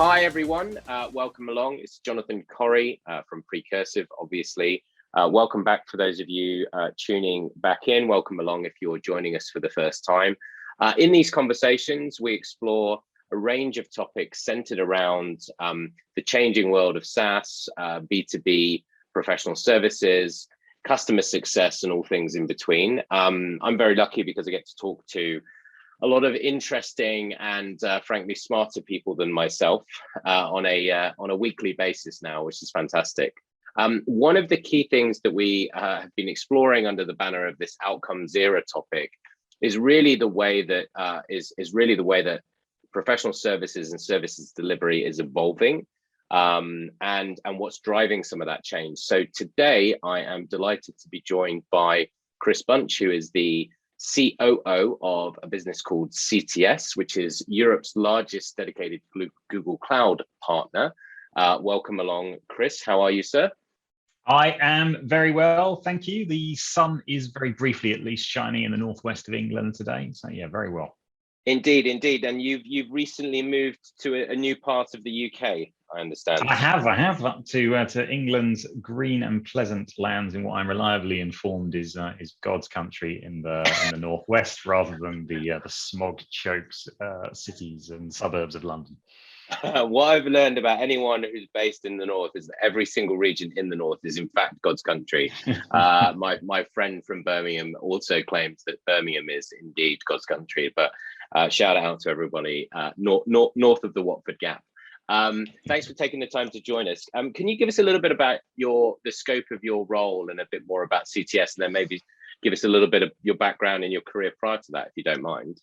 Hi, everyone. Welcome along. It's Jonathan Corrie from Precursive, obviously. Welcome back for those of you tuning back in. Welcome along if you're joining us for the first time. In these conversations, we explore a range of topics centered around the changing world of SaaS, B2B, professional services, customer success, and all things in between. I'm very lucky because I get to talk to a lot of interesting and frankly smarter people than myself on a weekly basis now, which is fantastic. One of the key things that we have been exploring under the banner of this outcomes era topic is really the way that professional services and services delivery is evolving, and what's driving some of that change. So today I am delighted to be joined by Chris Bunch, who is the COO of a business called CTS, which is Europe's largest dedicated Google Cloud partner. Welcome along, Chris. How are you, sir? I am very well, thank you. The sun is very briefly, at least, shining in the northwest of England today. So yeah, very well. Indeed, indeed. And you've recently moved to a new part of the UK, I understand. I have up to England's green and pleasant lands in what I'm reliably informed is God's country in the northwest, rather than the smog-choked cities and suburbs of London. What I've learned about anyone who's based in the north is that every single region in the north is in fact God's country. My friend from Birmingham also claims that Birmingham is indeed God's country, but shout out to everybody north of the Watford Gap. Thanks for taking the time to join us. Can you give us a little bit about the scope of your role and a bit more about CTS, and then maybe give us a little bit of your background and your career prior to that, if you don't mind?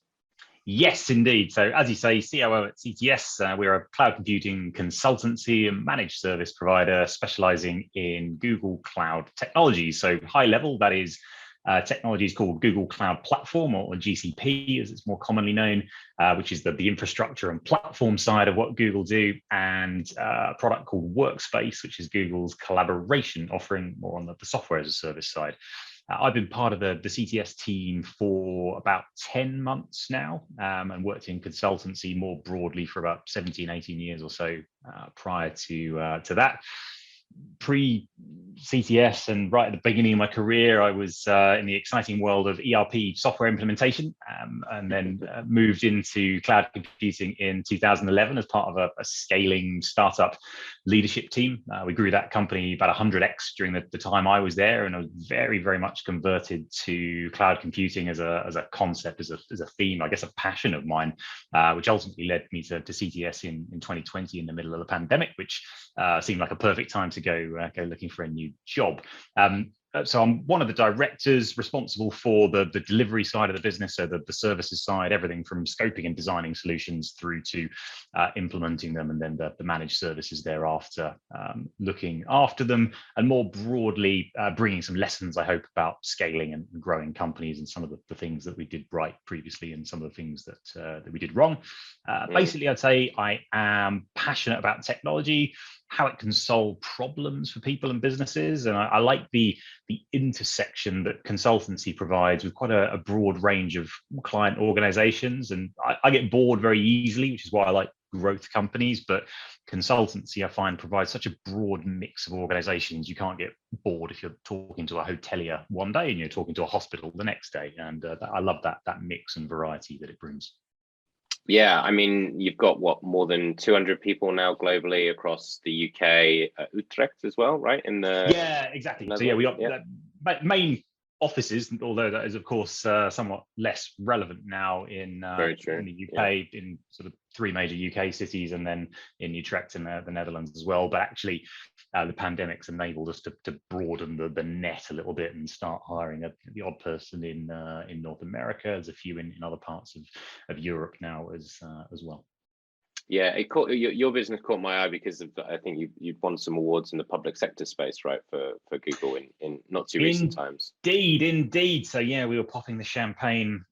Yes, indeed. So as you say, COO at CTS, we're a cloud computing consultancy and managed service provider specializing in Google Cloud technology. So high level, that is technologies called Google Cloud Platform, or GCP as it's more commonly known, which is the infrastructure and platform side of what Google do, and a product called Workspace, which is Google's collaboration offering, more on the software as a service side. I've been part of the CTS team for about 10 months now, and worked in consultancy more broadly for about 17, 18 years or so prior to that. Pre-CTS and right at the beginning of my career, I was in the exciting world of ERP software implementation, and then moved into cloud computing in 2011 as part of a scaling startup leadership team. We grew that company about 100x during the time I was there, and I was very, very much converted to cloud computing as a concept, as a theme, I guess a passion of mine, which ultimately led me to CTS in 2020 in the middle of the pandemic, which seemed like a perfect time to go looking for a new job. So I'm one of the directors responsible for the delivery side of the business, so the services side, everything from scoping and designing solutions through to implementing them, and then the managed services thereafter, looking after them, and more broadly bringing some lessons, I hope, about scaling and growing companies, and some of the things that we did right previously and some of the things that we did wrong. Basically, I'd say I am passionate about technology, how it can solve problems for people and businesses, and I like the intersection that consultancy provides with quite a broad range of client organizations. And I get bored very easily, which is why I like growth companies, but consultancy I find provides such a broad mix of organizations. You can't get bored if you're talking to a hotelier one day and you're talking to a hospital the next day, and I love that mix and variety that it brings. Yeah, I mean, you've got more than 200 people now globally across the UK, Utrecht as well, right? Yeah, exactly. So yeah, we got main offices, although that is of course somewhat less relevant now in the UK, in sort of 3 major UK cities, and then in Utrecht and the Netherlands as well. But actually, the pandemic's enabled us to broaden the net a little bit and start hiring the odd person in North America. There's a few in other parts of Europe now as well. Yeah, your business caught my eye because I think you've won some awards in the public sector space, right, for Google in not too recent times. Indeed. So yeah, we were popping the champagne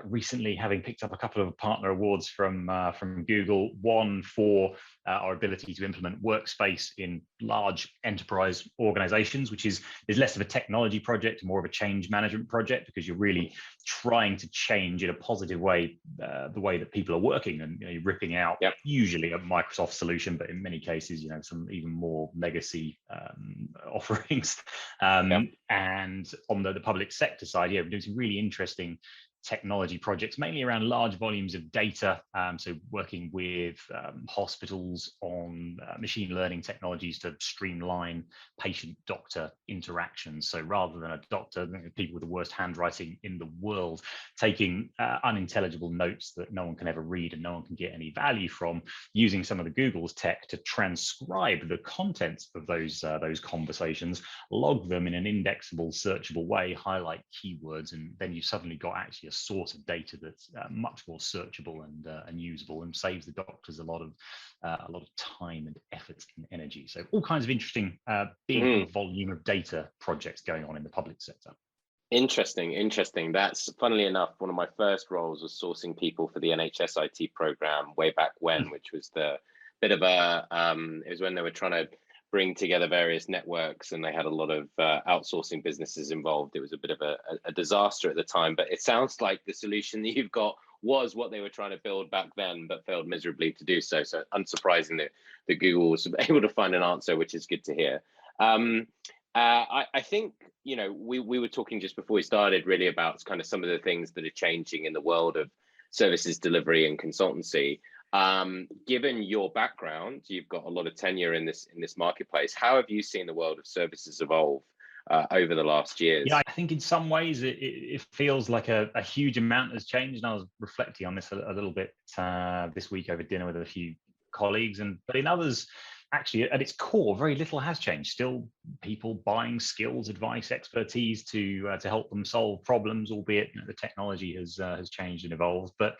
recently having picked up a couple of partner awards from Google, one for our ability to implement Workspace in large enterprise organizations, which is less of a technology project, more of a change management project, because you're really trying to change in a positive way the way that people are working, and you're ripping out usually a Microsoft solution, but in many cases, some even more legacy offerings. And on the public sector side, we're doing some really interesting technology projects, mainly around large volumes of data. So working with hospitals on machine learning technologies to streamline patient-doctor interactions. So rather than a doctor, people with the worst handwriting in the world, taking unintelligible notes that no one can ever read and no one can get any value from, using some of the Google's tech to transcribe the contents of those conversations, log them in an indexable, searchable way, highlight keywords, and then you've suddenly got actually a source of data that's much more searchable and usable, and saves the doctors a lot of time and effort and energy. So all kinds of interesting big volume of data projects going on in the public sector. Interesting. That's, funnily enough, one of my first roles was sourcing people for the NHS IT program way back when, which was the bit of a it was when they were trying to bring together various networks, and they had a lot of outsourcing businesses involved. It was a bit of a disaster at the time, but it sounds like the solution that you've got was what they were trying to build back then, but failed miserably to do so. So unsurprising that Google was able to find an answer, which is good to hear. I think, we were talking just before we started really about kind of some of the things that are changing in the world of services delivery and consultancy. Given your background, you've got a lot of tenure in this marketplace. How have you seen the world of services evolve over the last years? Yeah, I think in some ways it feels like a huge amount has changed. And I was reflecting on this a little bit this week over dinner with a few colleagues, but in others, actually, at its core, very little has changed. Still, people buying skills, advice, expertise to help them solve problems, albeit the technology has changed and evolved. But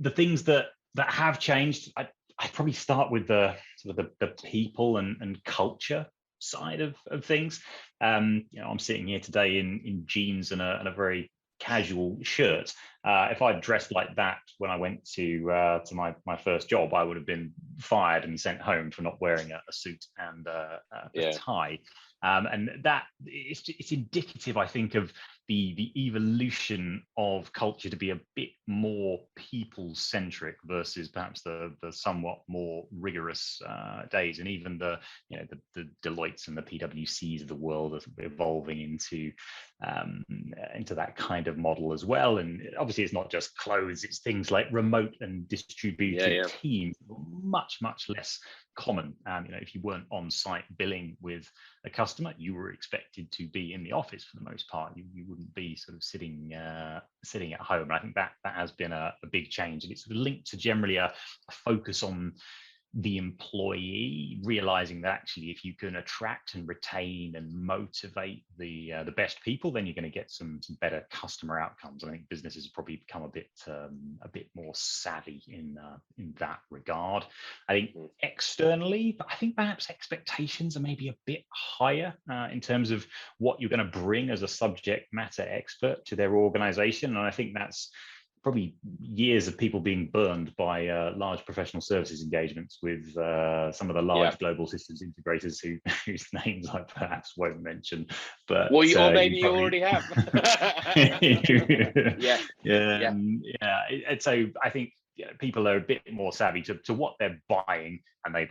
the things that have changed, I'd probably start with the sort of the people and culture side of things. I'm sitting here today in jeans and a very casual shirt. If I'd dressed like that when I went to my first job, I would have been fired and sent home for not wearing a suit and a tie. And that it's indicative, I think, of the evolution of culture to be a bit more people-centric versus perhaps the somewhat more rigorous days, and even the Deloittes and the PwCs of the world are evolving into that kind of model as well. And obviously, it's not just clothes; it's things like remote and distributed teams, much less common. If you weren't on site billing with a customer, you were expected to be in the office for the most part. You wouldn't be sort of sitting at home. And I think that has been a big change, and it's sort of linked to generally a focus on the employee, realizing that actually if you can attract and retain and motivate the best people, then you're going to get some better customer outcomes. I think businesses have probably become a bit more savvy in that regard. I think externally, but I think perhaps expectations are maybe a bit higher in terms of what you're going to bring as a subject matter expert to their organization. And I think that's probably years of people being burned by large professional services engagements with some of the large global systems integrators whose names I perhaps won't mention. But or maybe you already have. So I think people are a bit more savvy to what they're buying, and they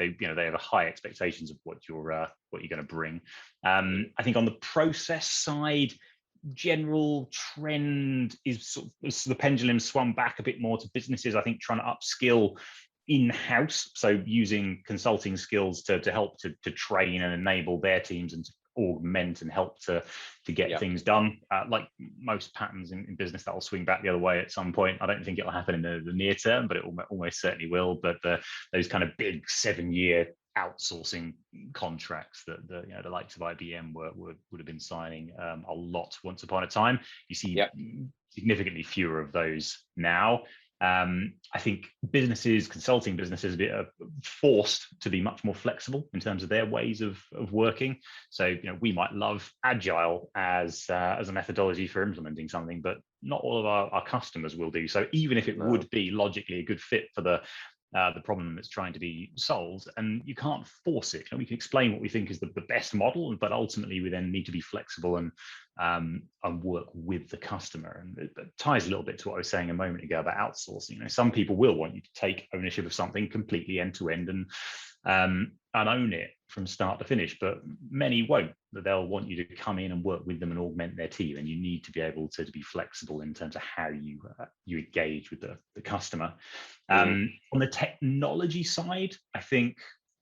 have high expectations of what you're going to bring. I think on the process side, general trend is sort of the pendulum swung back a bit more to businesses, I think, trying to upskill in-house, so using consulting skills to help to train and enable their teams and to augment and help to get things done. Like most patterns in business, that will swing back the other way at some point. I don't think it'll happen in the near term, but it almost certainly will. But those kind of big 7-year outsourcing contracts that the likes of IBM would have been signing a lot once upon a time. You see significantly fewer of those now. I think businesses, consulting businesses, are forced to be much more flexible in terms of their ways of working. So, we might love agile as a methodology for implementing something, but not all of our customers will do. So even if it would be logically a good fit for the problem that's trying to be solved, and you can't force it. We can explain what we think is the best model, but ultimately we then need to be flexible and work with the customer. And it ties a little bit to what I was saying a moment ago about outsourcing. Some people will want you to take ownership of something completely end to end and own it from start to finish, but many won't. They'll want you to come in and work with them and augment their team, and you need to be able to be flexible in terms of how you engage with the customer. On the technology side, I think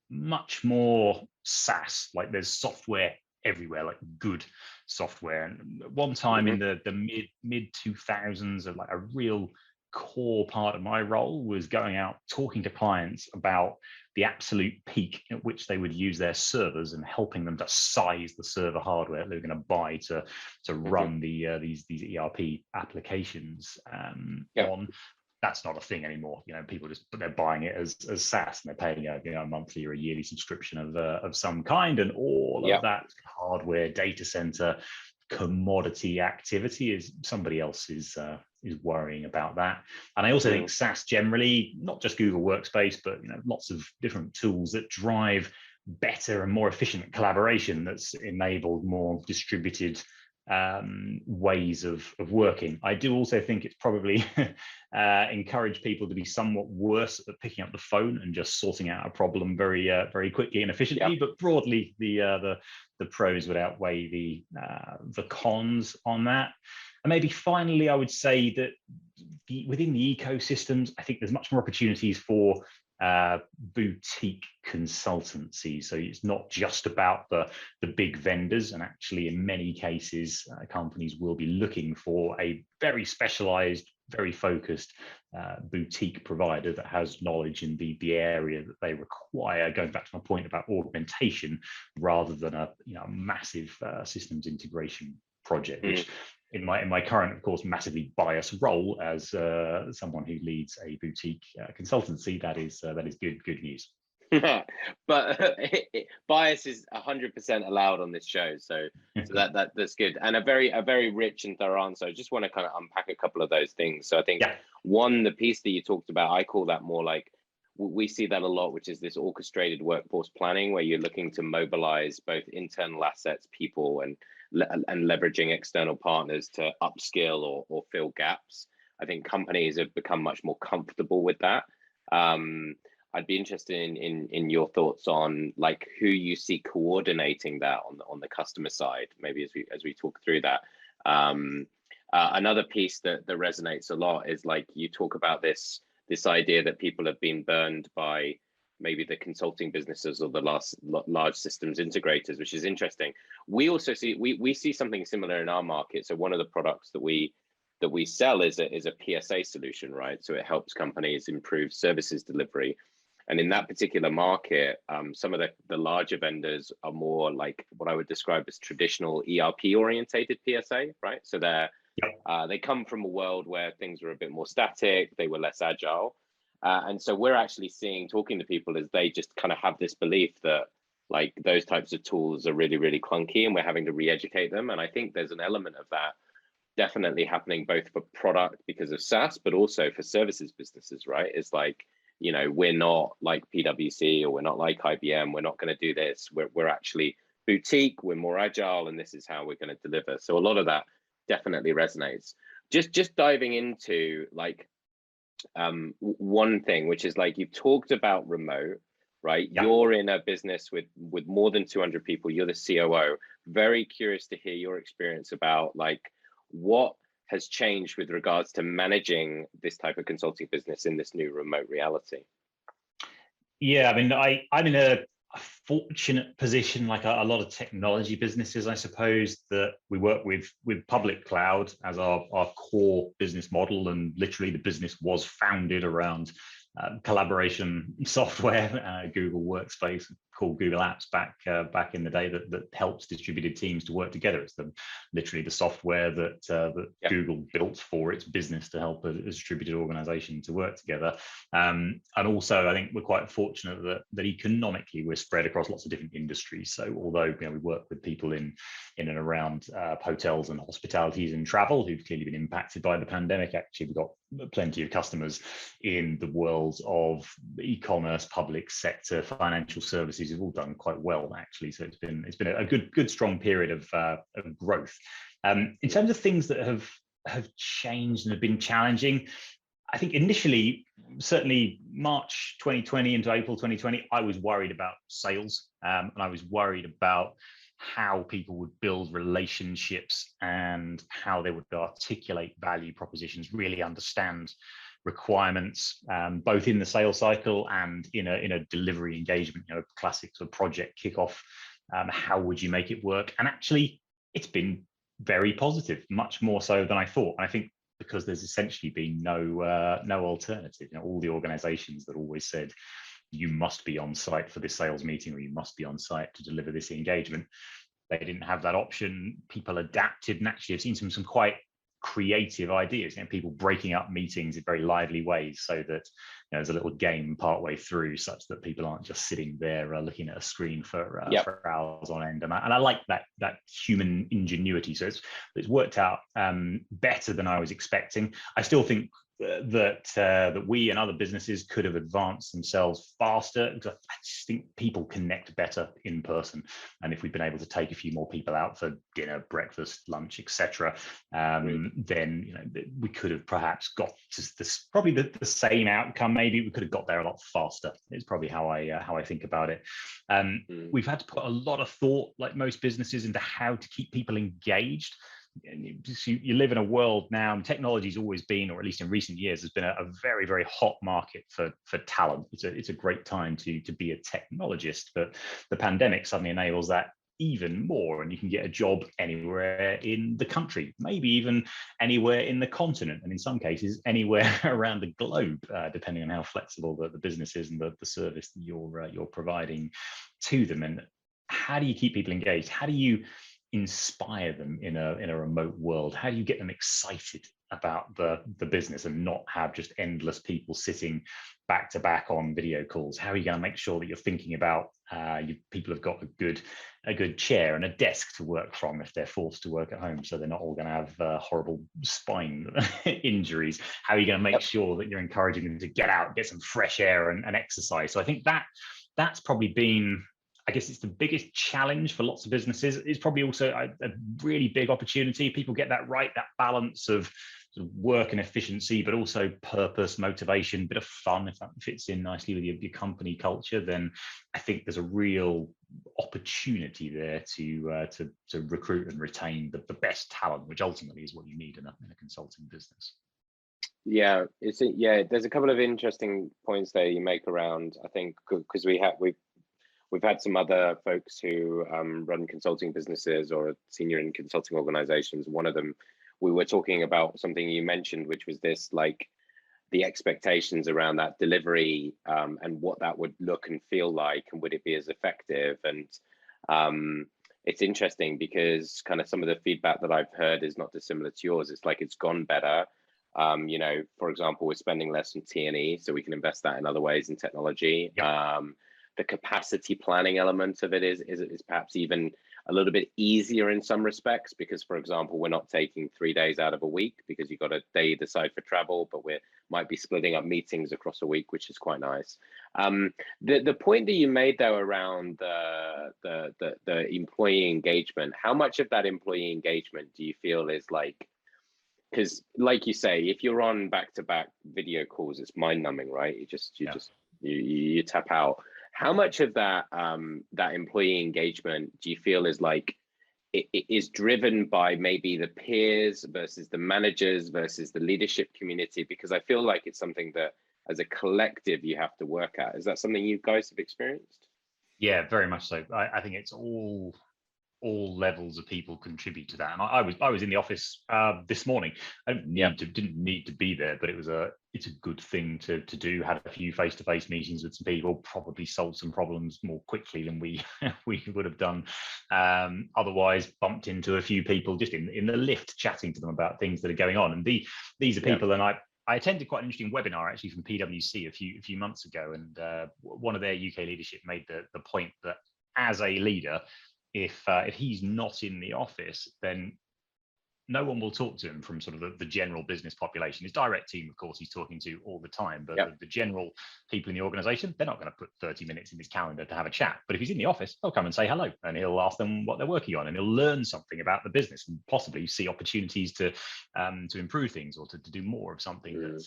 much more SaaS, like there's software everywhere, like good software. And at one time in the mid 2000s, like a real core part of my role was going out talking to clients about the absolute peak at which they would use their servers and helping them to size the server hardware they were going to buy to run these ERP applications on. That's not a thing anymore. People they're buying it as SaaS, and they're paying a monthly or a yearly subscription of some kind, and all of that hardware data center commodity activity is somebody else is worrying about that. And I also think SaaS generally, not just Google Workspace, but lots of different tools that drive better and more efficient collaboration that's enabled more distributed ways of working. I do also think it's probably encourage people to be somewhat worse at picking up the phone and just sorting out a problem very quickly and efficiently. But broadly, the pros would outweigh the cons on that. And maybe finally, I would say that within the ecosystems, I think there's much more opportunities for boutique consultancy. So it's not just about the big vendors, and actually in many cases companies will be looking for a very specialized, very focused boutique provider that has knowledge in the area that they require, going back to my point about augmentation rather than a massive systems integration project, which in my current, of course, massively biased role as someone who leads a boutique consultancy, that is good news. But bias is 100% allowed on this show, so that's good, and a very rich and thorough answer. I just want to kind of unpack a couple of those things. So I think one, the piece that you talked about, I call that more like, we see that a lot, which is this orchestrated workforce planning, where you're looking to mobilize both internal assets, people, and leveraging external partners to upskill or fill gaps. I think companies have become much more comfortable with that. I'd be interested in your thoughts on like who you see coordinating that on the customer side, maybe as we talk through that. Another piece that resonates a lot is like you talk about this idea that people have been burned by maybe the consulting businesses or the large systems integrators, which is interesting. We also see we see something similar in our market. So one of the products that we sell is a PSA solution, right? So it helps companies improve services delivery. And in that particular market, some of the larger vendors are more like what I would describe as traditional ERP orientated PSA, right? So they come from a world where things were a bit more static, they were less agile. And so we're actually talking to people as they just kind of have this belief that like those types of tools are really, really clunky, and we're having to re-educate them. And I think there's an element of that definitely happening both for product because of SaaS, but also for services businesses, right? It's like, we're not like PwC or we're not like IBM. We're not going to do this. We're actually boutique. We're more agile, and this is how we're going to deliver. So a lot of that definitely resonates. Just diving into like one thing, which is like you've talked about remote, right? Yeah. You're in a business with more than 200 people. You're the COO. Very curious to hear your experience about like what has changed with regards to managing this type of consulting business in this new remote reality. Yeah, I mean, I'm in a fortunate position, like a lot of technology businesses, I suppose, that we work with public cloud as our core business model, and literally the business was founded around collaboration software, Google Workspace, called Google Apps back in the day, that helps distributed teams to work together. It's literally the software that Google built for its business to help a distributed organization to work together. And also, I think we're quite fortunate that economically we're spread across lots of different industries. So although we work with people in and around hotels and hospitalities and travel who've clearly been impacted by the pandemic, actually we've got plenty of customers in the world of e-commerce, public sector, financial services who've all done quite well, actually. So it's been a good strong period of growth. In terms of things that have changed and have been challenging, I think initially, certainly March 2020 into April 2020, I was worried about sales, and I was worried about how people would build relationships and how they would articulate value propositions, really understand requirements, both in the sales cycle and in a delivery engagement, classic sort of project kickoff. How would you make it work? And actually, it's been very positive, much more so than I thought. And I think because there's essentially been no alternative. All the organizations that always said, you must be on site for this sales meeting, or you must be on site to deliver this engagement. They didn't have that option. People adapted, and actually I've seen some quite creative ideas, people breaking up meetings in very lively ways, so that there's a little game partway through, such that people aren't just sitting there looking at a screen for hours on end. And I like that human ingenuity. So it's worked out better than I was expecting. I still think that we and other businesses could have advanced themselves faster, because I just think people connect better in person. And if we'd been able to take a few more people out for dinner, breakfast, lunch, etc., then we could have perhaps got to this, probably the same outcome. Maybe we could have got there a lot faster. It's probably how I think about it. We've had to put a lot of thought, like most businesses, into how to keep people engaged. You live in a world now, and technology's always been, or at least in recent years, has been a very, very hot market for talent. It's a great time to be a technologist, but the pandemic suddenly enables that even more, and you can get a job anywhere in the country, maybe even anywhere in the continent, and in some cases anywhere around the globe, depending on how flexible the business is and the service that you're providing to them. And how do you keep people engaged? How do you inspire them in a remote world? How do you get them excited about the business and not have just endless people sitting back to back on video calls? How are you going to make sure that you're thinking about people have got a good chair and a desk to work from if they're forced to work at home, so they're not all going to have horrible spine injuries? How are you going to make sure that you're encouraging them to get out, get some fresh air and exercise? So I think that's probably been, I guess it's the biggest challenge for lots of businesses. It's probably also a really big opportunity. People get that right, that balance of sort of work and efficiency, but also purpose, motivation, bit of fun. If that fits in nicely with your company culture, then I think there's a real opportunity there to recruit and retain the best talent, which ultimately is what you need in a consulting business. Yeah, there's a couple of interesting points there you make around, I think, because we've had some other folks who run consulting businesses or are senior in consulting organizations. One of them, we were talking about something you mentioned, which was this, like the expectations around that delivery and what that would look and feel like, and would it be as effective? And it's interesting because kind of some of the feedback that I've heard is not dissimilar to yours. It's like it's gone better. For example, we're spending less on T&E, so we can invest that in other ways in technology. Yep. The capacity planning element of it is perhaps even a little bit easier in some respects, because, for example, we're not taking 3 days out of a week because you've got a day either side for travel, but we might be splitting up meetings across a week, which is quite nice. The point that you made though around the employee engagement, how much of that employee engagement do you feel is like, because like you say, if you're on back-to-back video calls, it's mind-numbing, right? You tap out. How much of that that employee engagement do you feel is like it is driven by maybe the peers versus the managers versus the leadership community? Because I feel like it's something that as a collective you have to work at. Is that something you guys have experienced? Yeah, very much so. I think it's all levels of people contribute to that. And I was in the office this morning. I didn't need to be there, but it's a good thing to do. Had a few face-to-face meetings with some people, probably solved some problems more quickly than we would have done otherwise. Bumped into a few people just in the lift, chatting to them about things that are going on. And these are people, and I attended quite an interesting webinar actually from PwC a few months ago, and one of their UK leadership made the point that as a leader, if he's not in the office, then no one will talk to him from sort of the general business population. His direct team, of course, he's talking to all the time, but the general people in the organization, they're not going to put 30 minutes in his calendar to have a chat. But if he's in the office, he'll come and say hello, and he'll ask them what they're working on, and he'll learn something about the business and possibly see opportunities to improve things or to do more of something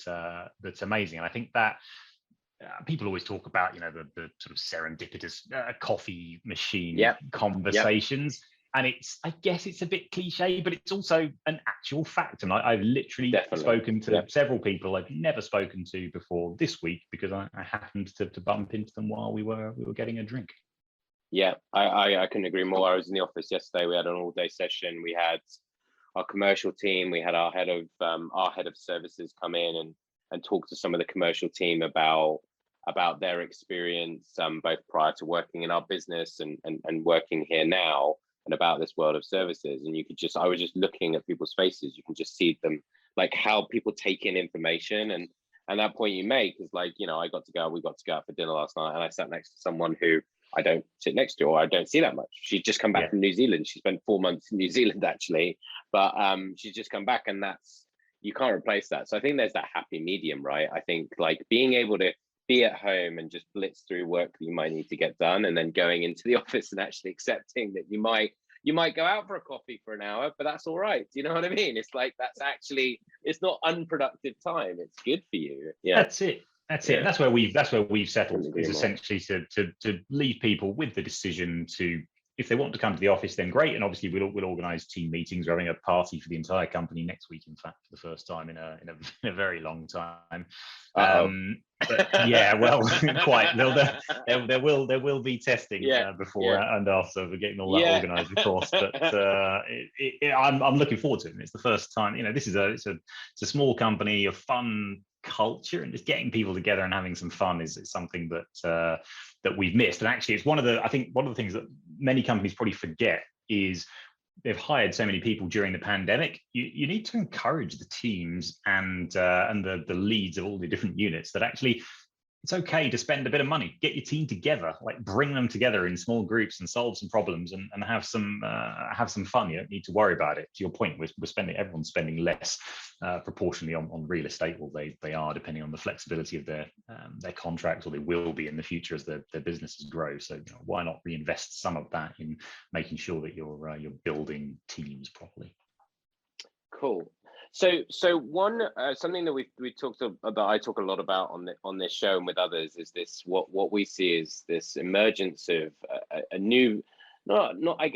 that's amazing. And I think that people always talk about, the sort of serendipitous coffee machine conversations. And I guess it's a bit cliche, but it's also an actual fact. And I've literally spoken to several people I've never spoken to before this week because I happened to bump into them while we were getting a drink. Yeah, I couldn't agree more. I was in the office yesterday. We had an all-day session. We had our commercial team. We had our head of services come in and talk to some of the commercial team about their experience, both prior to working in our business and working here now, and about this world of services. And I was just looking at people's faces. You can just see them, like how people take in information. And that point you make is like, we got to go out for dinner last night, and I sat next to someone who I don't sit next to, or I don't see that much. She'd just come back from New Zealand. She spent 4 months in New Zealand actually, but she's just come back, and you can't replace that. So I think there's that happy medium, right? I think like being able to be at home and just blitz through work that you might need to get done, and then going into the office and actually accepting that you might go out for a coffee for an hour, but that's all right. Do you know what I mean? It's like, it's not unproductive time. It's good for you. Yeah, that's it. And that's where we've settled, is essentially to leave people with the decision to, if they want to come to the office, then great. And obviously we'll organise team meetings. We're having a party for the entire company next week, in fact, for the first time in a very long time. But yeah, well, quite. There will be testing before and after. We're getting all that organised, of course. But I'm looking forward to it. It's the first time. This is it's a small company, a fun culture, and just getting people together and having some fun is something that we've missed. And actually, it's one of the things that many companies probably forget is they've hired so many people during the pandemic. You need to encourage the teams and the leads of all the different units that actually it's okay to spend a bit of money, get your team together, like bring them together in small groups and solve some problems and have some fun. You don't need to worry about it. To your point, everyone's spending less proportionally on real estate, or they are, depending on the flexibility of their contracts, or they will be in the future as their businesses grow. So why not reinvest some of that in making sure that you're building teams properly? Cool. So one something that we talked about, I talk a lot about on this show and with others, is this what we see is this emergence of a new, not like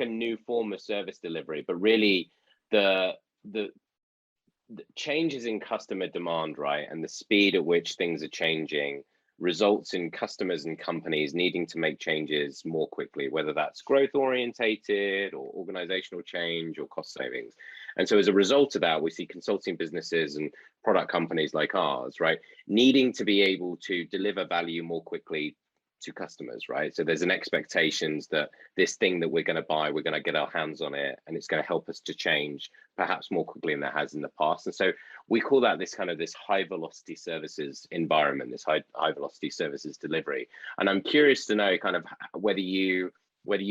a new form of service delivery, but really the changes in customer demand, right, and the speed at which things are changing results in customers and companies needing to make changes more quickly, whether that's growth orientated or organizational change or cost savings. And so as a result of that, we see consulting businesses and product companies like ours, right, needing to be able to deliver value more quickly to customers, right? So there's an expectations that this thing that we're going to buy, we're going to get our hands on it, and it's going to help us to change perhaps more quickly than it has in the past. And so we call that this high velocity services environment, this high velocity services delivery. And I'm curious to know kind of whether you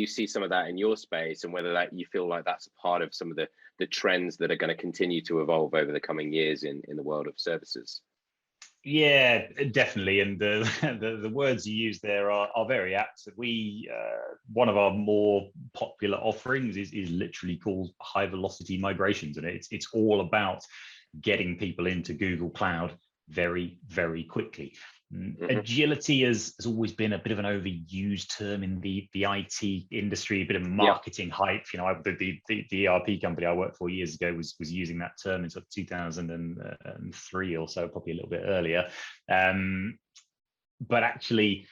see some of that in your space, and whether that you feel like that's a part of some of the trends that are going to continue to evolve over the coming years in the world of services. Yeah, definitely. And the words you use there are very apt. We one of our more popular offerings is literally called high velocity migrations, and it's all about getting people into Google Cloud very, very quickly. Mm-hmm. Agility has always been a bit of an overused term in the IT industry, a bit of marketing hype. The ERP company I worked for years ago was using that term in sort of 2003 or so, probably a little bit earlier. But actually,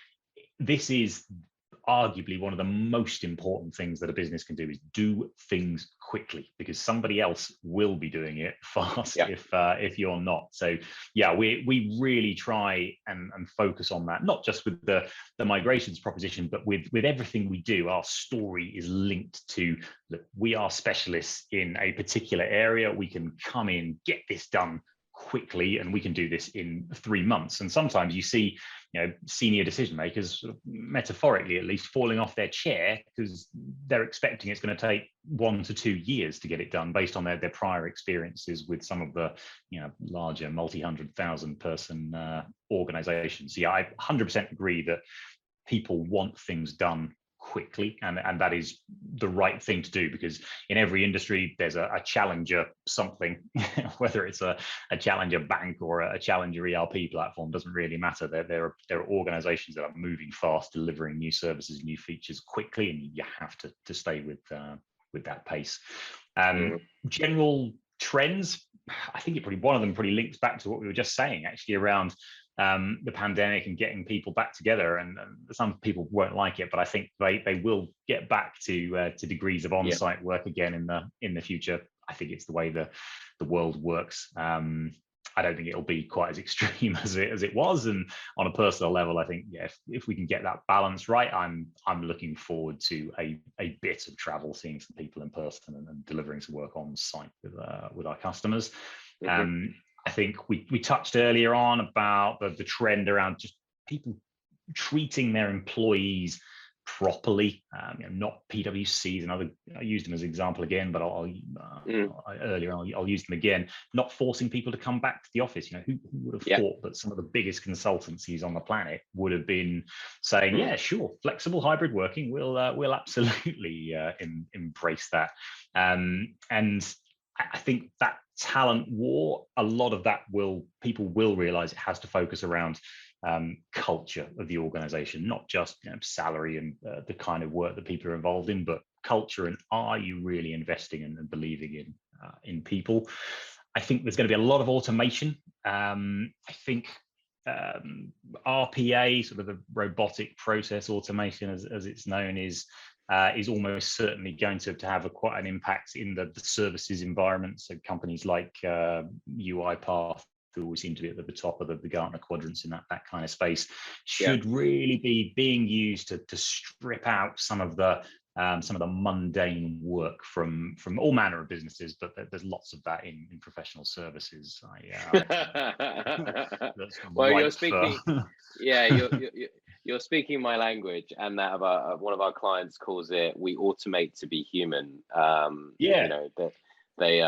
this is arguably one of the most important things that a business can do is do things quickly, because somebody else will be doing it fast if you're not. So yeah, we really try and focus on that, not just with the migrations proposition, but with everything we do. Our story is linked to, look, we are specialists in a particular area. We can come in, get this done quickly, and we can do this in 3 months. And sometimes you see, senior decision makers, sort of metaphorically at least, falling off their chair because they're expecting it's going to take 1 to 2 years to get it done based on their prior experiences with some of the larger multi-100,000 person organizations. Yeah, I 100% agree that people want things done quickly, and that is the right thing to do, because in every industry there's a challenger something, whether it's a challenger bank or a challenger ERP platform, doesn't really matter. There are organizations that are moving fast, delivering new services, new features quickly, and you have to stay with that pace. General trends, I think one of them probably links back to what we were just saying, actually, around the pandemic and getting people back together. And some people won't like it, but I think they will get back to degrees of on-site work again in the future. I think it's the way the world works. I don't think it'll be quite as extreme as it was. And on a personal level, I think, if we can get that balance right, I'm looking forward to a bit of travel, seeing some people in person and delivering some work on site with our customers. I think we touched earlier on about the trend around just people treating their employees properly, not PwCs and other. I used them as an example again, but I'll use them again. Not forcing people to come back to the office. Who would have thought that some of the biggest consultancies on the planet would have been saying, yeah, sure, flexible hybrid working, we'll absolutely embrace that. And I think that talent war, a lot of that people will realize it has to focus around culture of the organization, not just salary and the kind of work that people are involved in, but culture, and are you really investing and believing in people? I think there's going to be a lot of automation. I think RPA, sort of the robotic process automation as it's known, is almost certainly going to have quite an impact in the services environment. So companies like UiPath, who always seem to be at the top of the Gartner quadrants in that kind of space, should really be being used to strip out some of the mundane work from all manner of businesses, but there's lots of that in professional services. Well, you're speaking, you're speaking my language, and that of one of our clients calls it, we automate to be human. They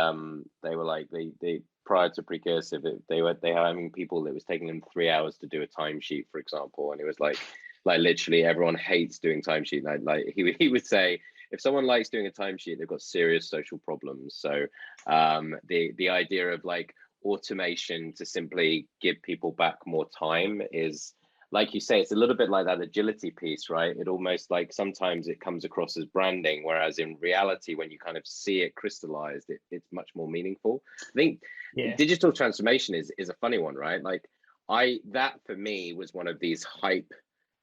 were like, they prior to Precursive, they were having people that was taking them 3 hours to do a timesheet, for example, and it was like literally everyone hates doing timesheet. Like he would say, if someone likes doing a timesheet, they've got serious social problems. So the idea of like automation to simply give people back more time is, like you say, it's a little bit like that agility piece, right? It almost like sometimes it comes across as branding, whereas in reality, when you kind of see it crystallized, it's much more meaningful. I think digital transformation is a funny one, right? Like that for me was one of these hype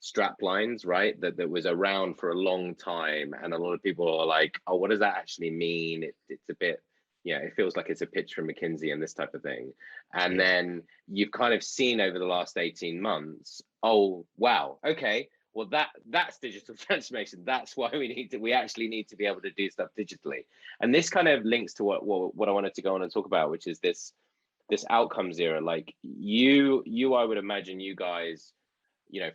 strap lines, right? That was around for a long time, and a lot of people are like, oh, what does that actually mean? It's a bit, it feels like it's a pitch from McKinsey and this type of thing. And then you've kind of seen over the last 18 months, oh wow, okay, well that's digital transformation. That's why we actually need to be able to do stuff digitally. And this kind of links to what I wanted to go on and talk about, which is this outcomes era. Like you I would imagine you guys,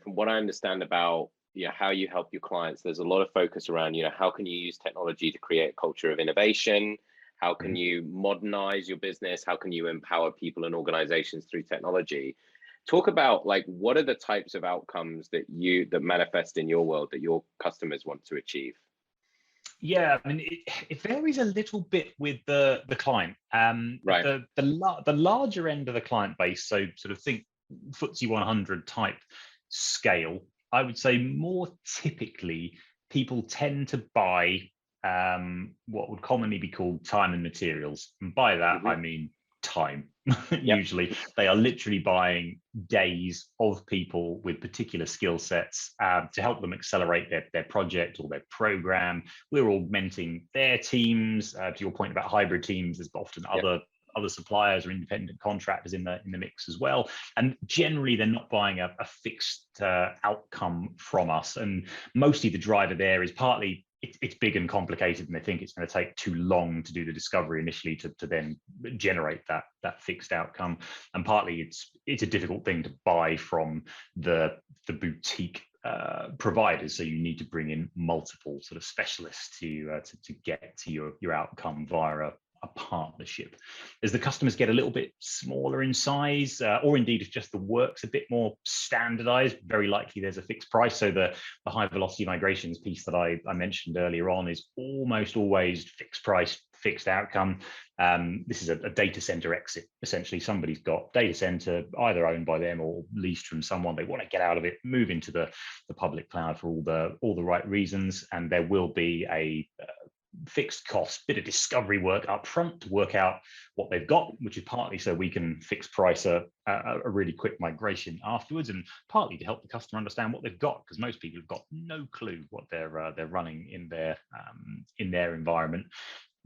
from what I understand about how you help your clients, there's a lot of focus around, how can you use technology to create a culture of innovation? How can you modernize your business? How can you empower people and organizations through technology? Talk about like, what are the types of outcomes that manifest in your world that your customers want to achieve? Yeah, I mean, it varies a little bit with the client. Right. The larger end of the client base, so sort of think FTSE 100 type scale, I would say more typically people tend to buy what would commonly be called time and materials. And by that, I mean time. Usually they are literally buying days of people with particular skill sets to help them accelerate their project or their program. We're augmenting their teams. To your point about hybrid teams, there's often other suppliers or independent contractors in the mix as well. And generally, they're not buying a fixed outcome from us. And mostly the driver there is partly it's big and complicated, and they think it's going to take too long to do the discovery initially to then generate that fixed outcome. And partly it's a difficult thing to buy from the boutique providers, so you need to bring in multiple sort of specialists to get to your outcome via a partnership. As the customers get a little bit smaller in size, or indeed if just the work's a bit more standardized, very likely there's a fixed price. So the high velocity migrations piece that I mentioned earlier on is almost always fixed price, fixed outcome. This is a data center exit. Essentially, somebody's got data center either owned by them or leased from someone. They want to get out of it, move into the public cloud for all the right reasons, and there will be a fixed cost, bit of discovery work up front to work out what they've got, which is partly so we can fix price a really quick migration afterwards, and partly to help the customer understand what they've got, because most people have got no clue what they're running in their environment.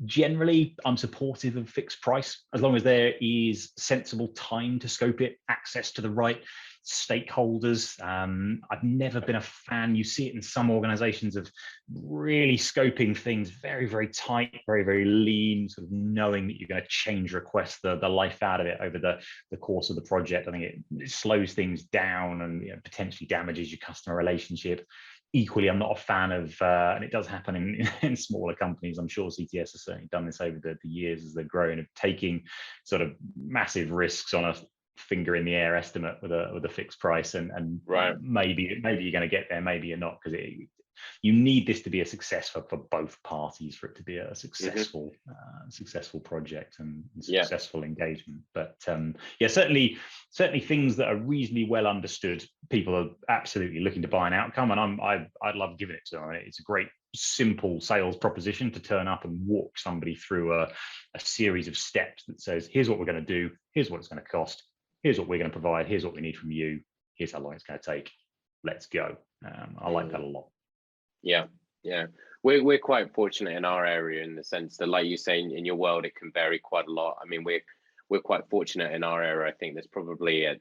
Generally, I'm supportive of fixed price as long as there is sensible time to scope it, access to the right stakeholders. I've never been a fan. You see it in some organizations of really scoping things very, very tight, very, very lean, sort of knowing that you're going to change requests the life out of it over the course of the project. I think it slows things down and potentially damages your customer relationship. Equally, I'm not a fan of, and it does happen in smaller companies. I'm sure CTS has certainly done this over the years as they're growing, of taking sort of massive risks on a finger in the air estimate with a fixed price, and right. maybe you're going to get there, maybe you're not, because you need this to be a success for both parties, for it to be a successful successful project and successful engagement. But certainly things that are reasonably well understood, people are absolutely looking to buy an outcome, and I'd love giving it to them. It's a great simple sales proposition to turn up and walk somebody through a series of steps that says, here's what we're going to do, here's what it's going to cost, here's what we're going to provide, here's what we need from you, here's how long it's going to take, let's go. I like that a lot. Yeah. We're quite fortunate in our area, in the sense that, like you say, in your world, it can vary quite a lot. I mean, we're quite fortunate in our area. I think there's probably a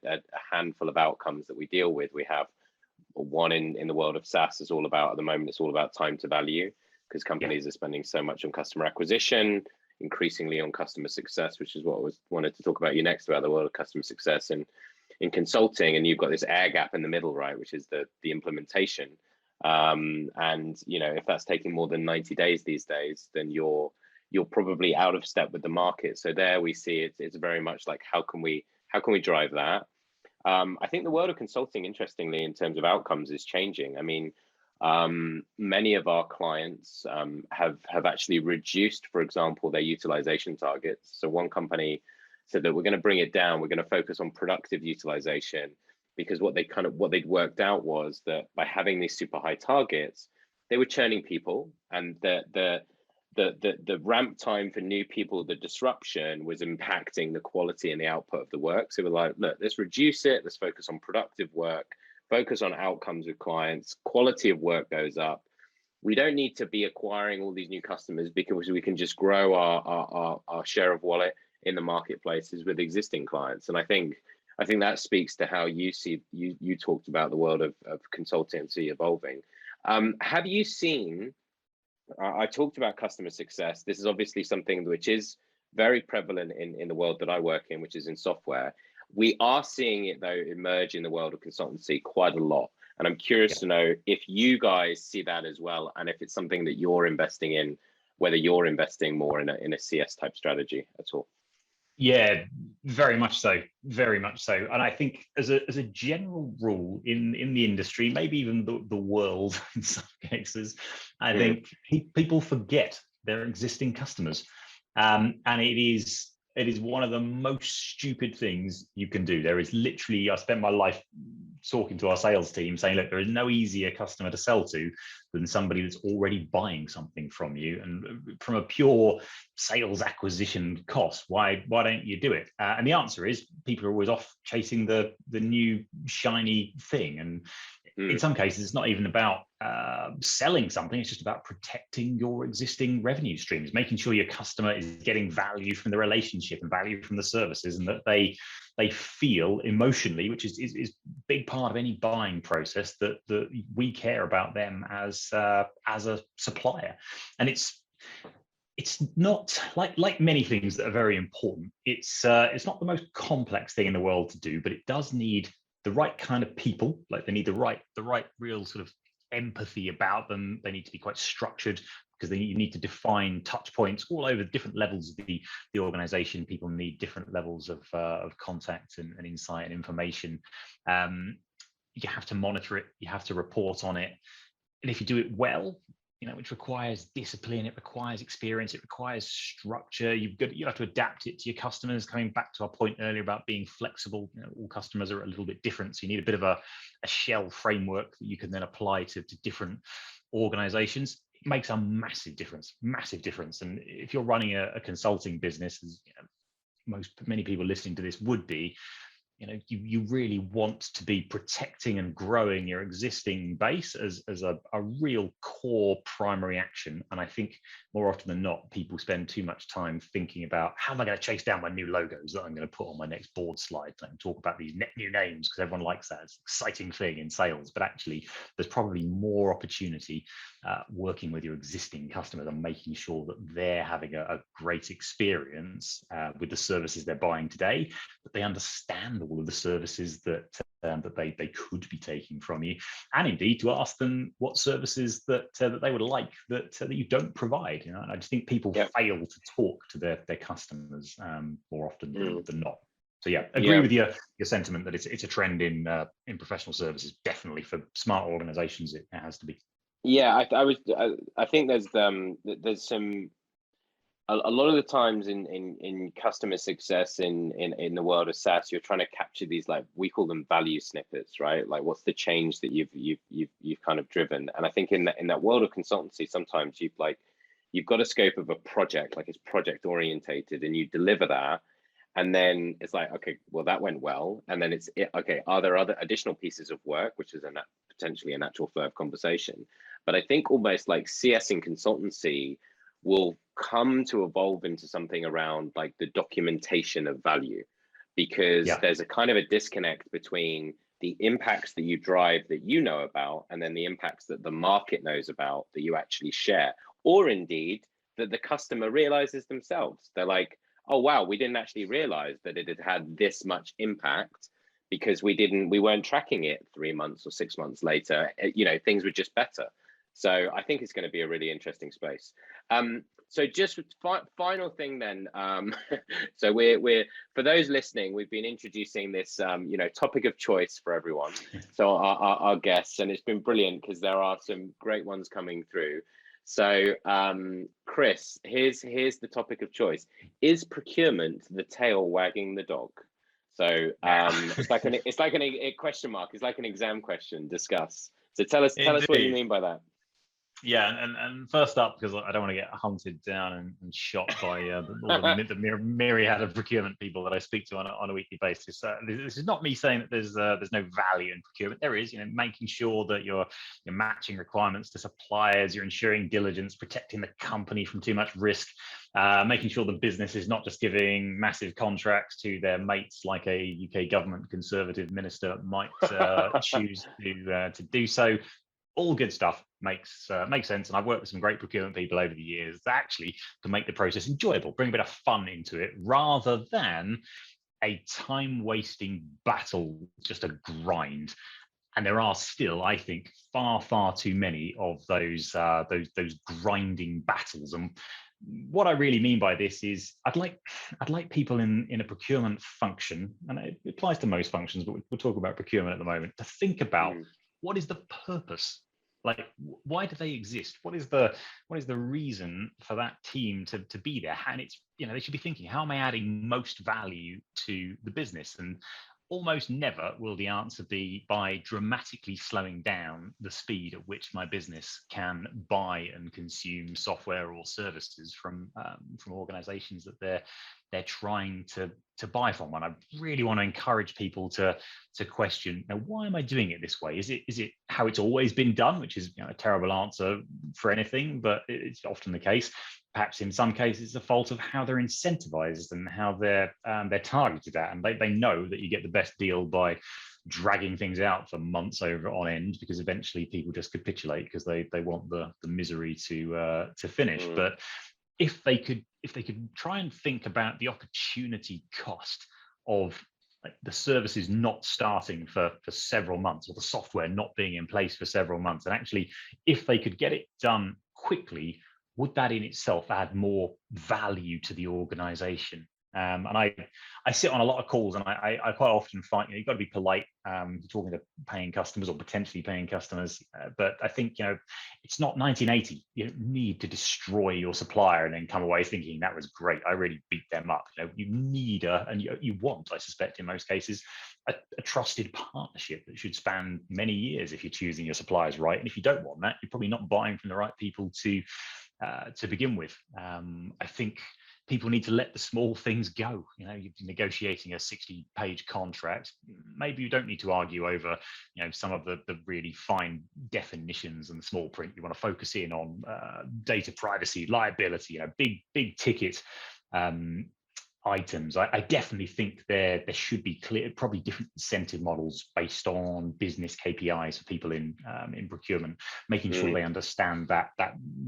handful of outcomes that we deal with. We have one in the world of SaaS is all about, at the moment, it's all about time to value, because companies are spending so much on customer acquisition, increasingly on customer success, which is what I wanted to talk about you next, about the world of customer success in consulting. And you've got this air gap in the middle, right, which is the implementation. And if that's taking more than 90 days these days, then you're probably out of step with the market. So there we see it's very much like, how can we drive that? I think the world of consulting, interestingly, in terms of outcomes, is changing. I mean, many of our clients have actually reduced, for example, their utilization targets. So one company said that we're going to bring it down, we're going to focus on productive utilization, because what they'd worked out was that by having these super high targets, they were churning people, and the ramp time for new people, the disruption, was impacting the quality and the output of the work. So we're like, look, let's reduce it, let's focus on productive work, focus on outcomes with clients, quality of work goes up. We don't need to be acquiring all these new customers, because we can just grow our share of wallet in the marketplaces with existing clients. And I think that speaks to how you see, you talked about the world of consultancy evolving. Have you seen, I talked about customer success. This is obviously something which is very prevalent in the world that I work in, which is in software. We are seeing it, though, emerge in the world of consultancy quite a lot. And I'm curious to know if you guys see that as well, and if it's something that you're investing in, whether you're investing more in a CS type strategy at all. Yeah, very much so, very much so. And I think as a general rule in the industry, maybe even the world in some cases, I think people forget their existing customers. And it is one of the most stupid things you can do. There is literally, I spent my life talking to our sales team saying, look, there is no easier customer to sell to than somebody that's already buying something from you. And from a pure sales acquisition cost, why don't you do it? And the answer is people are always off chasing the new shiny thing. And in some cases, it's not even about selling something. It's just about protecting your existing revenue streams, making sure your customer is getting value from the relationship and value from the services, and that they feel emotionally, which is a big part of any buying process, that we care about them as a supplier. And it's not like many things that are very important. It's not the most complex thing in the world to do, but it does need the right kind of people. Like they need the right real sort of empathy about them. They need to be quite structured, because you need to define touch points all over different levels of the organization. People need different levels of contact and insight and information. You have to monitor it, you have to report on it, and if you do it well, which requires discipline, it requires experience, it requires structure. You have to adapt it to your customers. Coming back to our point earlier about being flexible, all customers are a little bit different, so you need a bit of a shell framework that you can then apply to different organizations. It makes a massive difference. And if you're running a consulting business, as many people listening to this would be, you really want to be protecting and growing your existing base as a real core primary action. And I think more often than not, people spend too much time thinking about how am I going to chase down my new logos that I'm going to put on my next board slide and talk about these net new names, because everyone likes that. It's an exciting thing in sales, but actually there's probably more opportunity working with your existing customers and making sure that they're having a great experience with the services they're buying today, that they understand all of the services that they could be taking from you, and indeed to ask them what services that they would like that you don't provide. And I just think people fail to talk to their customers more often than not. So agree with your sentiment that it's a trend in professional services. Definitely for smart organizations, it has to be. I think there's some a lot of the times in customer success in the world of SaaS, you're trying to capture these, like, we call them value snippets, right? Like, what's the change that you've kind of driven? And I think in that world of consultancy, sometimes you've got a scope of a project, like it's project orientated, and you deliver that, and then it's like, okay, well, that went well, and then okay, are there other additional pieces of work, which is potentially a natural flow of conversation. But I think almost like CS in consultancy will come to evolve into something around like the documentation of value, because there's a kind of a disconnect between the impacts that you drive that you know about, and then the impacts that the market knows about that you actually share, or indeed that the customer realizes themselves. They're like, oh wow, we didn't actually realize that it had had this much impact because we weren't tracking it 3 months or 6 months later. Things were just better. So I think it's going to be a really interesting space. So just final thing then. So we're for those listening, we've been introducing this topic of choice for everyone. So our guests, and it's been brilliant because there are some great ones coming through. So Chris, here's the topic of choice: is procurement the tail wagging the dog? So it's like a question mark. It's like an exam question. Discuss. So tell us what you mean by that. Yeah, and first up, because I don't want to get hunted down and shot by the myriad of procurement people that I speak to on a weekly basis. This is not me saying that there's no value in procurement. There is, making sure that you're matching requirements to suppliers, you're ensuring diligence, protecting the company from too much risk, making sure the business is not just giving massive contracts to their mates like a UK government conservative minister might choose to do so. All good stuff, makes sense. And I've worked with some great procurement people over the years that actually can make the process enjoyable, bring a bit of fun into it, rather than a time-wasting battle, just a grind. And there are still, I think, far too many of those grinding battles. And what I really mean by this is I'd like people in a procurement function, and it applies to most functions, but we'll talk about procurement at the moment, to think about what is the purpose. Like, why do they exist? What is the reason for that team to be there? And it's, they should be thinking, how am I adding most value to the business? And almost never will the answer be by dramatically slowing down the speed at which my business can buy and consume software or services from organizations that they're trying to buy from. And I really want to encourage people to question, now, why am I doing it this way? Is it how it's always been done, which is a terrible answer for anything, but it's often the case. Perhaps in some cases, it's a fault of how they're incentivized and how they're targeted at. And they know that you get the best deal by dragging things out for months over on end, because eventually people just capitulate because they want the misery to finish. But if they could try and think about the opportunity cost of the services not starting for several months, or the software not being in place for several months, and actually if they could get it done quickly, would that in itself add more value to the organization? And I sit on a lot of calls, and I quite often find you've got to be polite talking to paying customers or potentially paying customers. But I think it's not 1980. You don't need to destroy your supplier and then come away thinking that was great, I really beat them up. You need and you want, I suspect in most cases, a trusted partnership that should span many years if you're choosing your suppliers right. And if you don't want that, you're probably not buying from the right people to begin with. I think people need to let the small things go. You're negotiating a 60-page contract. Maybe you don't need to argue over, some of the really fine definitions and the small print. You want to focus in on data privacy, liability, big ticket items. I definitely think there should be probably different incentive models based on business KPIs for people in procurement, making sure they understand that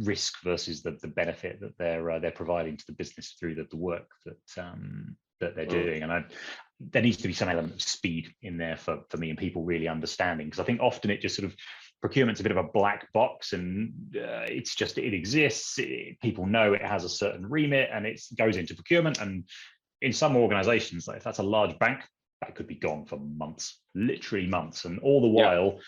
risk versus the benefit that they're providing to the business through the work that they're doing. And there needs to be some element of speed in there for me and people really understanding, because I think often it just sort of, procurement's a bit of a black box, and it exists. People know it has a certain remit, and it goes into procurement. And in some organizations, like if that's a large bank, that could be gone for months, literally months. And all the while,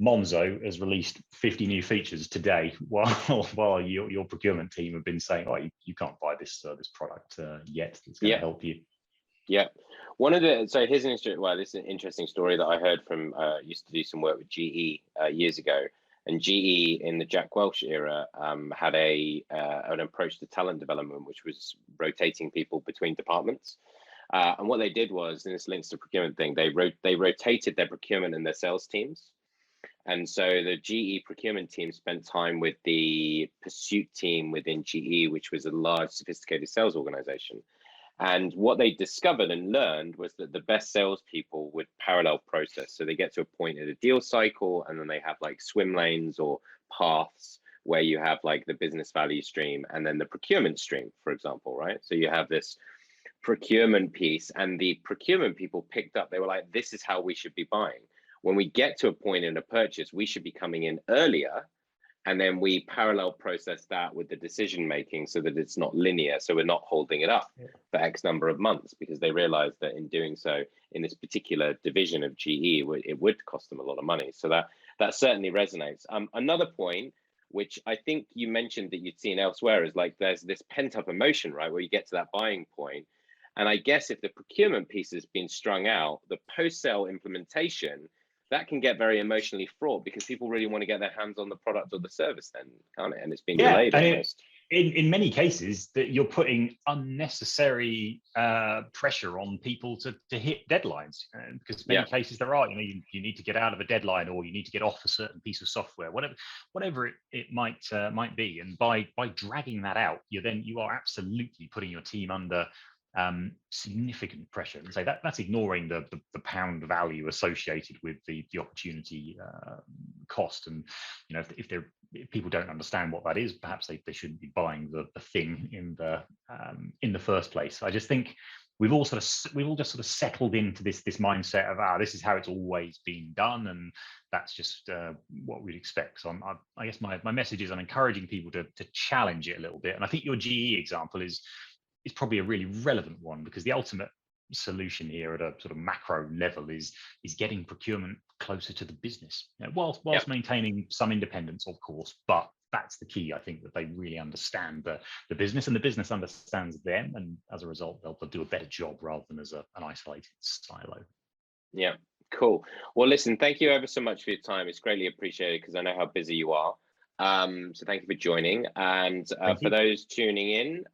Monzo has released 50 new features today, while your procurement team have been saying, "Oh, you can't buy this product yet. It's going to help you." Yeah. So here's this is an interesting story that I heard from, used to do some work with GE years ago. And GE in the Jack Welch era had an approach to talent development, which was rotating people between departments. And what they did was, and this links to procurement thing, they rotated their procurement and their sales teams. And so the GE procurement team spent time with the pursuit team within GE, which was a large, sophisticated sales organization. And what they discovered and learned was that the best salespeople would parallel process. So they get to a point in a deal cycle, and then they have like swim lanes or paths where you have like the business value stream and then the procurement stream, for example, right? So you have this procurement piece, and the procurement people picked up, they were like, this is how we should be buying. When we get to a point in a purchase, we should be coming in earlier. And then we parallel process that with the decision making so that it's not linear. So we're not holding it up for X number of months, because they realized that in doing so in this particular division of GE, it would cost them a lot of money. So that certainly resonates. Another point, which I think you mentioned that you'd seen elsewhere, is like there's this pent up emotion, right? Where you get to that buying point. And I guess if the procurement piece has been strung out, the post-sale implementation, that can get very emotionally fraught, because people really want to get their hands on the product or the service then, can't it? And it's been delayed almost. In many cases, that you're putting unnecessary pressure on people to hit deadlines, because many cases there are, you need to get out of a deadline, or you need to get off a certain piece of software, whatever it might be. And by dragging that out, you are absolutely putting your team under significant pressure. And so that's ignoring the pound value associated with the opportunity cost. And if people don't understand what that is, perhaps they shouldn't be buying the thing in the first place. I just think we've all just sort of settled into this mindset of this is how it's always been done, and that's just what we'd expect. So I guess my message is I'm encouraging people to challenge it a little bit. And I think your GE example is probably a really relevant one, because the ultimate solution here at a sort of macro level is getting procurement closer to the business, whilst maintaining some independence, of course. But that's the key. I think that they really understand the business, and the business understands them, and as a result, they'll do a better job rather than as an isolated silo. Yeah, cool. Well, listen, thank you ever so much for your time. It's greatly appreciated because I know how busy you are. So thank you for joining. And for those tuning in,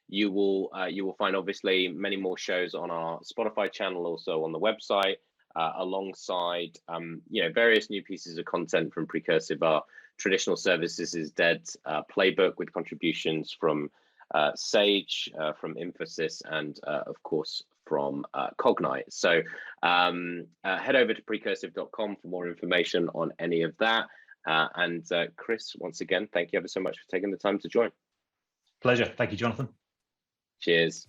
you will find obviously many more shows on our Spotify channel, also on the website, alongside various new pieces of content from Precursive. Our traditional services is dead playbook with contributions from Sage, from Infosys, and of course from Cognite. So head over to precursive.com for more information on any of that. And Chris, once again, thank you ever so much for taking the time to join. Pleasure. Thank you, Jonathan. Cheers.